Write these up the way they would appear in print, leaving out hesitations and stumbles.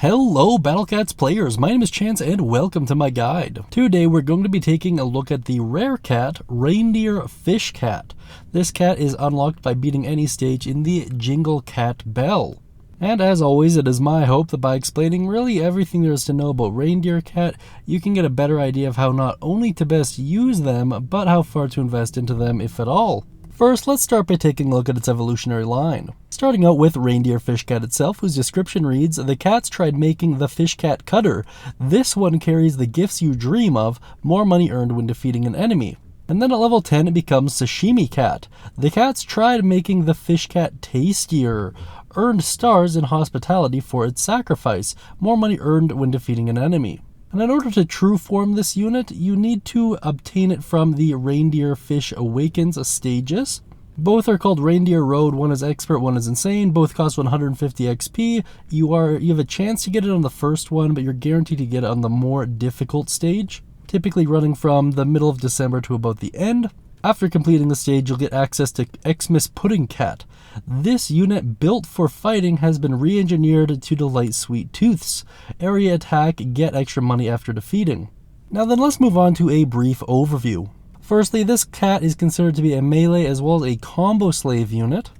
Hello Battle Cats players, my name is Chance and welcome to my guide. Today we're going to be taking a look at the rare cat, Reindeer Fish Cat. This cat is unlocked by beating any stage in the Jingle Cat Bell. And as always, it is my hope that by explaining really everything there is to know about Reindeer Cat, you can get a better idea of how not only to best use them, but how far to invest into them if at all. First, let's start by taking a look at its evolutionary line. Starting out with Reindeer Fish Cat itself, whose description reads, "The cats tried making the fish cat cutter. This one carries the gifts you dream of, more money earned when defeating an enemy." And then at level 10 it becomes Sashimi Cat. "The cats tried making the fish cat tastier. Earned stars in hospitality for its sacrifice, more money earned when defeating an enemy." And in order to true form this unit, you need to obtain it from the Reindeer Fish Awakens stages. Both are called Reindeer Road, one is Expert, one is Insane, both cost 150 XP. You have a chance to get it on the first one, but you're guaranteed to get it on the more difficult stage, typically running from the middle of December to about the end. After completing the stage, you'll get access to Xmas Pudding Cat. This unit, built for fighting, has been re-engineered to delight sweet tooths. Area attack, get extra money after defeating. Now then, let's move on to a brief overview. Firstly, this cat is considered to be a melee as well as a combo slave unit.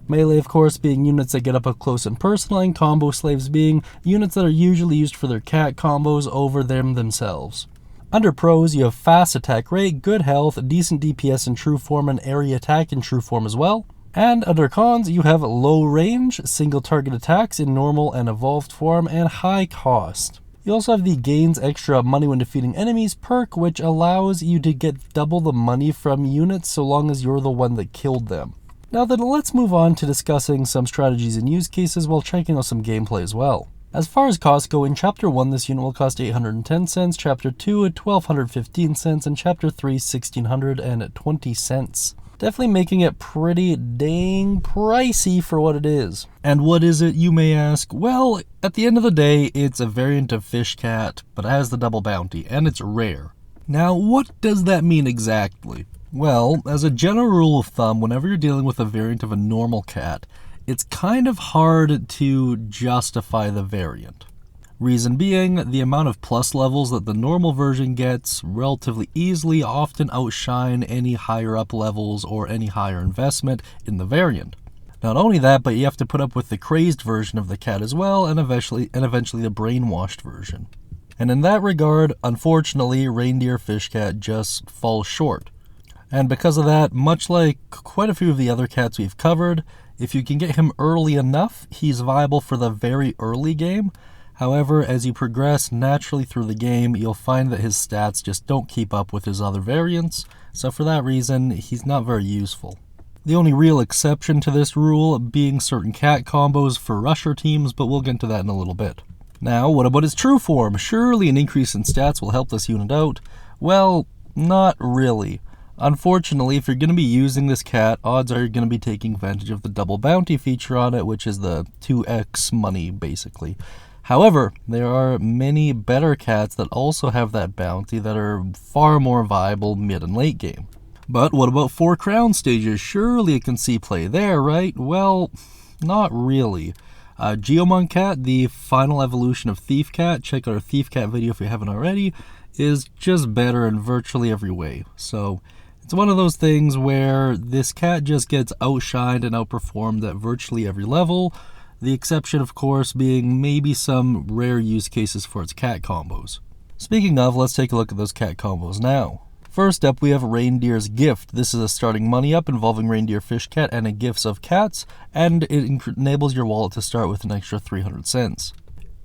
Melee, of course, being units that get up close and personal, and combo slaves being units that are usually used for their cat combos over them themselves. Under pros, you have fast attack rate, good health, decent DPS in true form, and area attack in true form as well. And under cons, you have low range, single target attacks in normal and evolved form, and high cost. You also have the gains extra money when defeating enemies perk, which allows you to get double the money from units so long as you're the one that killed them. Now then, let's move on to discussing some strategies and use cases while checking out some gameplay as well. As far as costs go, in Chapter 1 this unit will cost 810 cents, Chapter 2 1215 cents, and Chapter 3 1620 cents. Definitely making it pretty dang pricey for what it is. And what is it, you may ask? Well, at the end of the day, it's a variant of Fish Cat, but it has the double bounty, and it's rare. Now, what does that mean exactly? Well, as a general rule of thumb, whenever you're dealing with a variant of a normal cat, it's kind of hard to justify the variant. Reason being, the amount of plus levels that the normal version gets relatively easily often outshine any higher up levels or any higher investment in the variant. Not only that, but you have to put up with the crazed version of the cat as well, and eventually the brainwashed version. And in that regard, unfortunately, Reindeer Fish Cat just falls short. And because of that, much like quite a few of the other cats we've covered, if you can get him early enough, he's viable for the very early game. However, as you progress naturally through the game, you'll find that his stats just don't keep up with his other variants, so for that reason, he's not very useful. The only real exception to this rule being certain cat combos for rusher teams, but we'll get into that in a little bit. Now, what about his true form? Surely an increase in stats will help this unit out. Well, not really. Unfortunately, if you're going to be using this cat, odds are you're going to be taking advantage of the double bounty feature on it, which is the 2x money, basically. However, there are many better cats that also have that bounty that are far more viable mid and late game. But what about 4 crown stages? Surely you can see play there, right? Well, not really. Goemon Cat, the final evolution of Thief Cat, check out our Thief Cat video if you haven't already, is just better in virtually every way. So it's one of those things where this cat just gets outshined and outperformed at virtually every level. The exception, of course, being maybe some rare use cases for its cat combos. Speaking of, let's take a look at those cat combos now. First up, we have Reindeer's Gift. This is a starting money up involving Reindeer Fish Cat and a Gifts of Cats, and it enables your wallet to start with an extra 300 cents.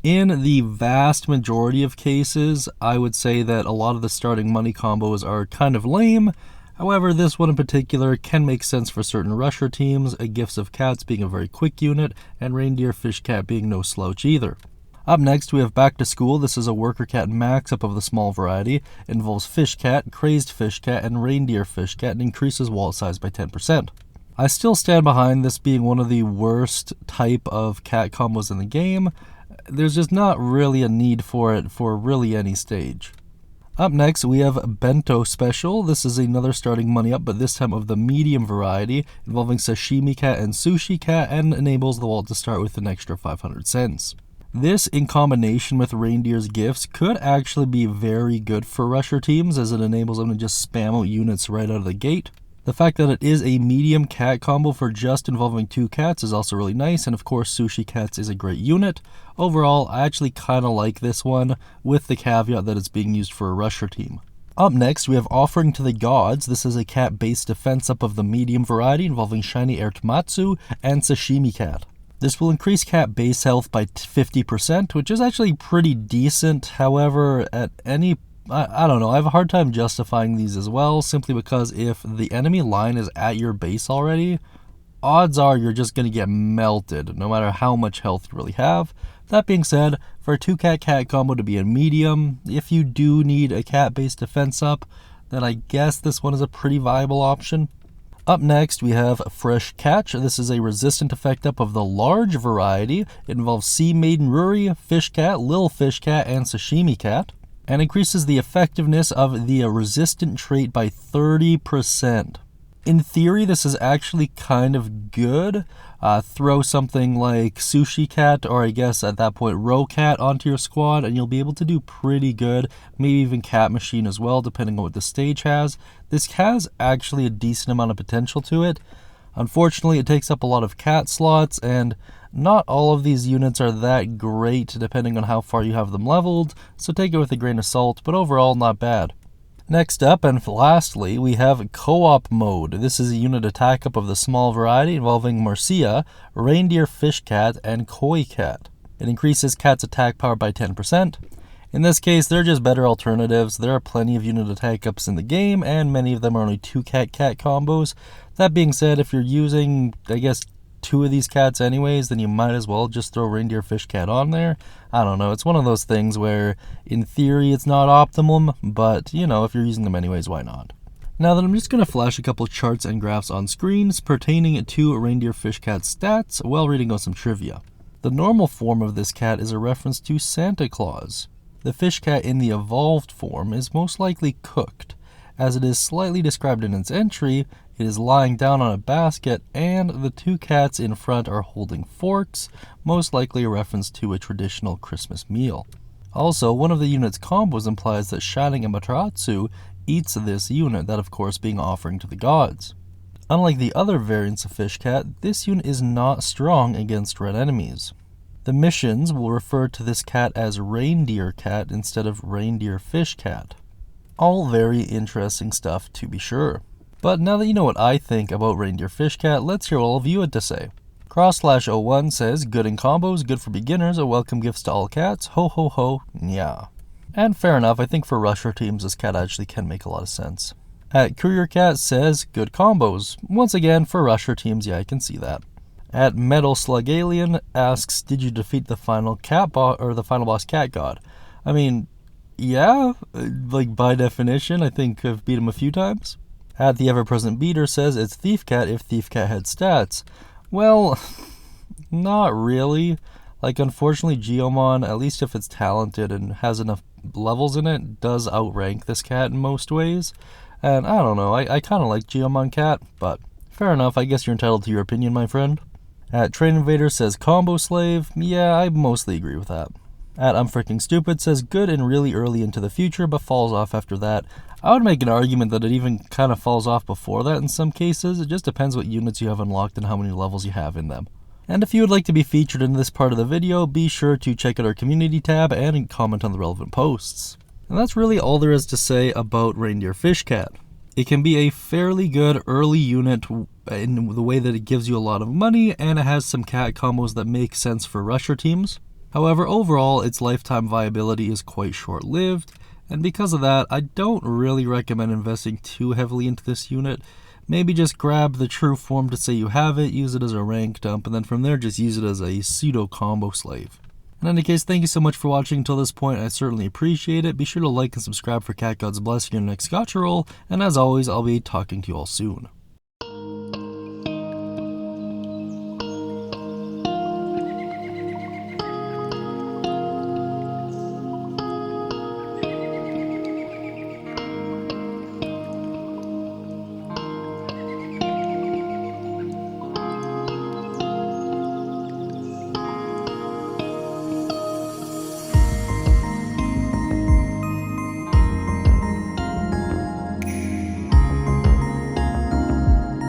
In the vast majority of cases, I would say that a lot of the starting money combos are kind of lame. However, this one in particular can make sense for certain rusher teams, a Gifts of Cats being a very quick unit, and Reindeer Fish Cat being no slouch either. Up next, we have Back to School. This is a worker cat max up of the small variety. It involves Fish Cat, Crazed Fish Cat, and Reindeer Fish Cat, and increases wallet size by 10%. I still stand behind this being one of the worst type of cat combos in the game. There's just not really a need for it for really any stage. Up next, we have Bento Special. This is another starting money up, but this time of the medium variety, involving Sashimi Cat and Sushi Cat, and enables the wallet to start with an extra 500 cents. This, in combination with Reindeer's gifts, could actually be very good for rusher teams, as it enables them to just spam out units right out of the gate. The fact that it is a medium cat combo for just involving 2 cats is also really nice, and of course Sushi Cats is a great unit. Overall, I actually kind of like this one, with the caveat that it's being used for a rusher team. Up next, we have Offering to the Gods. This is a cat-based defense up of the medium variety involving Shiny Ertmatsu and Sashimi Cat. This will increase cat base health by 50%, which is actually pretty decent. However, at any I don't know, I have a hard time justifying these as well, simply because if the enemy line is at your base already, odds are you're just going to get melted, no matter how much health you really have. That being said, for a 2-cat combo to be a medium, if you do need a cat-based defense up, then I guess this one is a pretty viable option. Up next, we have Fresh Catch. This is a resistant effect up of the large variety. It involves Sea Maiden Ruri, Fish Cat, Lil Fish Cat, and Sashimi Cat, and increases the effectiveness of the resistant trait by 30%. In theory, this is actually kind of good. Throw something like Sushi Cat, or I guess at that point Row Cat, onto your squad, and you'll be able to do pretty good. Maybe even Cat Machine as well, depending on what the stage has. This has actually a decent amount of potential to it. Unfortunately, it takes up a lot of cat slots, and not all of these units are that great depending on how far you have them leveled, so take it with a grain of salt, but overall not bad. Next up, and lastly, we have Co-op Mode. This is a unit attack up of the small variety involving Marcia, Reindeer Fish Cat, and Koi Cat. It increases cat's attack power by 10%. In this case, they're just better alternatives. There are plenty of unit attack ups in the game, and many of them are only 2-cat combos. That being said, if you're using, I guess, 2 of these cats anyways, then you might as well just throw Reindeer Fish Cat on there. I don't know, it's one of those things where in theory it's not optimum, but you know, if you're using them anyways, why not? Now then, I'm just going to flash a couple charts and graphs on screens pertaining to Reindeer Fish Cat's stats while reading out some trivia. The normal form of this cat is a reference to Santa Claus. The fish cat in the evolved form is most likely cooked. As it is slightly described in its entry, it is lying down on a basket, and the 2 cats in front are holding forks, most likely a reference to a traditional Christmas meal. Also, one of the unit's combos implies that Shining Amaterasu eats this unit, that of course being Offering to the Gods. Unlike the other variants of Fish Cat, this unit is not strong against red enemies. The missions will refer to this cat as Reindeer Cat instead of Reindeer Fish Cat. All very interesting stuff, to be sure. But now that you know what I think about Reindeer Fish Cat, let's hear what all of you had to say. Cross/01 says, good in combos, good for beginners, a welcome gifts to all cats, ho ho ho, yeah. And fair enough, I think for rusher teams this cat actually can make a lot of sense. At Courier Cat says, good combos. Once again, for rusher teams, yeah, I can see that. At Metal Slug Alien asks, did you defeat the final boss Cat God? I mean, yeah, like by definition, I think I've beat him a few times. At the Ever-Present Beater says it's Thief Cat if Thief Cat had stats. Well, not really. Like, unfortunately, Goemon, at least if it's talented and has enough levels in it, does outrank this cat in most ways. And I don't know, I kind of like Goemon Cat, but fair enough, I guess you're entitled to your opinion, my friend. At Train Invader says Combo Slave. Yeah, I mostly agree with that. At I'm Freaking Stupid says good and really early into the future, but falls off after that. I would make an argument that it even kind of falls off before that in some cases. It just depends what units you have unlocked and how many levels you have in them. And if you would like to be featured in this part of the video, be sure to check out our community tab and comment on the relevant posts. And that's really all there is to say about Reindeer Fish Cat. It can be a fairly good early unit in the way that it gives you a lot of money, and it has some cat combos that make sense for rusher teams. However, overall, its lifetime viability is quite short-lived, and because of that, I don't really recommend investing too heavily into this unit. Maybe just grab the true form to say you have it, use it as a rank dump, and then from there just use it as a pseudo-combo slave. In any case, thank you so much for watching until this point, I certainly appreciate it. Be sure to like and subscribe for Cat God's Blessing in your next gotcha roll, and as always, I'll be talking to you all soon.